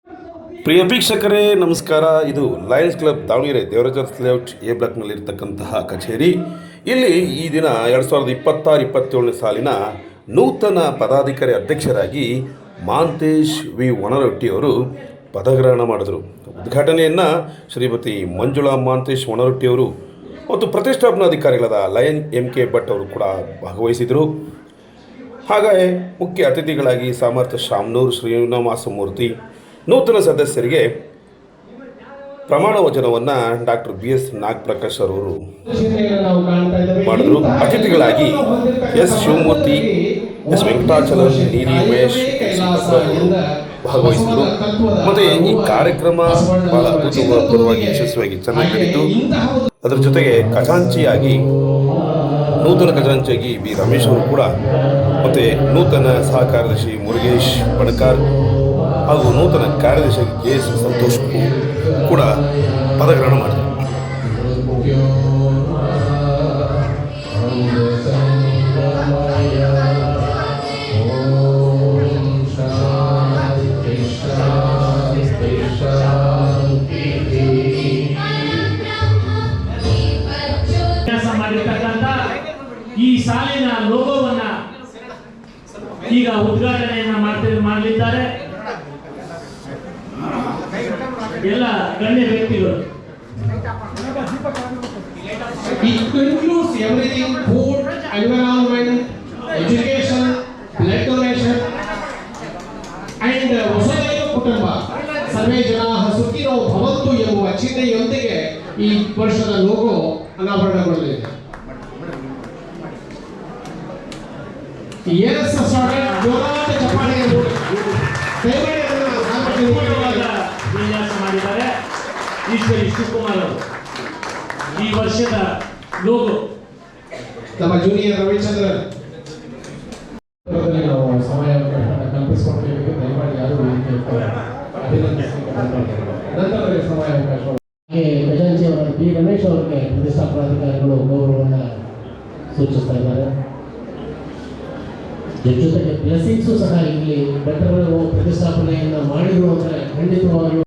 ಪ್ರಿಯ ವೀಕ್ಷಕರೇ ನಮಸ್ಕಾರ. ಇದು Lions Club Davanagere Devaraja layout A ಬ್ಲಾಕ್ನಲ್ಲಿರ್ತಕ್ಕಂತಹ ಕಚೇರಿ. ಇಲ್ಲಿ ಈ ದಿನ 2026-27 ಸಾಲಿನ ನೂತನ ಪದಾಧಿಕಾರಿ ಅಧ್ಯಕ್ಷರಾಗಿ ಮಾಂತೇಶ್ ವಿ ಒಣರೊಟ್ಟಿಯವರು ಪದಗ್ರಹಣ ಮಾಡಿದರು. ಉದ್ಘಾಟನೆಯನ್ನು ಶ್ರೀಮತಿ ಮಂಜುಳಾ ಮಾಂತೇಶ್ ಒಣರೊಟ್ಟಿಯವರು ಮತ್ತು ಪ್ರತಿಷ್ಠಾಪನಾಧಿಕಾರಿಗಳಾದ ಲಯನ್ MK ಭಟ್ ಅವರು ಕೂಡ ಭಾಗವಹಿಸಿದರು. ಹಾಗೆಯೇ ಮುಖ್ಯ ಅತಿಥಿಗಳಾಗಿ ಸಾಮರ್ಥ್ಯ ಶಾಮನೂರು ಶ್ರೀನಿವಾಸಮೂರ್ತಿ, ನೂತನ ಸದಸ್ಯರಿಗೆ ಪ್ರಮಾಣ ವಚನವನ್ನು ಡಾಕ್ಟರ್ BS ನಾಗಪ್ರಕಾಶ್ ಅವರು ಮಾಡಿದರು. ಅತಿಥಿಗಳಾಗಿ S ಶಿವಮೂರ್ತಿ, S ವೆಂಕಟಾಚಲಂ, ನೀರಿ ಉಮೇಶ್ ಭಾಗವಹಿಸಿದರು. ಮತ್ತು ಈ ಕಾರ್ಯಕ್ರಮ ಬಹಳ ಅದ್ಭುತಪೂರ್ವವಾಗಿ ಯಶಸ್ವಿಯಾಗಿ ಚೆನ್ನಾಗಿ ನಡೀತು. ಅದರ ಜೊತೆಗೆ ನೂತನ ಖಜಾಂಚಿಯಾಗಿ B ರಮೇಶ್ ಅವರು ಕೂಡ, ಮತ್ತು ನೂತನ ಸಹ ಕಾರ್ಯದರ್ಶಿ ಮುರುಗೇಶ್ ಬಣಕಾರ್ ಹಾಗೂ ನೂತನ ಕಾರ್ಯದರ್ಶಿ KS ಸಂತೋಷ್ ಕೂಡ ಪದಗ್ರಹಣ ಮಾಡಿದರು. ಈ ಸಾಲಿನ ಲೋಗೋವನ್ನ ಈಗ ಉದ್ಘಾಟನೆಯನ್ನ ಮಾಡಲಿದ್ದಾರೆ ಎಲ್ಲ ಗಣ್ಯ ವ್ಯಕ್ತಿಗಳು. It includes everything: food, environment, education, blood donation, and ವಸುದೈವ ಕುಟುಂಬ ಸರ್ವೇ ಜನಾಃ ಸುಖಿನೋ ಭವಂತು ಎಂಬುವ ಚಿಹ್ನೆಯೊಂದಿಗೆ ಈ ವರ್ಷದ ಲೋಗೋ ಅನಾವರಣಗೊಳ್ಳಲಿದೆ. Yes, started. ಜೋರಾದ ಚಪ್ಪಾಳೆ ವಿನ್ಯಾಸ ಮಾಡಿದ್ದಾರೆ ಈಶ್ವರಿ ಶಿವಕುಮಾರ್ ಅವರು. ಈ ವರ್ಷದ ಲೋಗೋ ನಮ್ಮ ಜೂನಿಯರ್ ರವಿಚಂದ್ರನ್ ನಾವು ಸಮಯ ಕಲ್ಪಿಸಿಕೊಡ್ತೇವೆ. ದಯಮಾಡಿ ಯಾರು ನಂತರ ಸಮಯ ಅವಕಾಶ ಖಜಾಂಚಿ ಅವರ B ರಮೇಶ್ ಅವರಿಗೆ ಪ್ರತಿಷ್ಠಾಪನಾಧಿಕಾರಿಗಳು ಗೌರವವನ್ನು ಸೂಚಿಸ್ತಾ ಇದ್ದಾರೆ. ಜೊತೆಗೆ ಬ್ಲೆಸ್ಸಿಂಗ್ಸು ಸಹ ಇಲ್ಲಿ ಬೆಟ್ಟಗಳು ಪ್ರತಿಷ್ಠಾಪನೆಯನ್ನು ಮಾಡಿರುವಂದರೆ ಖಂಡಿತವಾಗಲೂ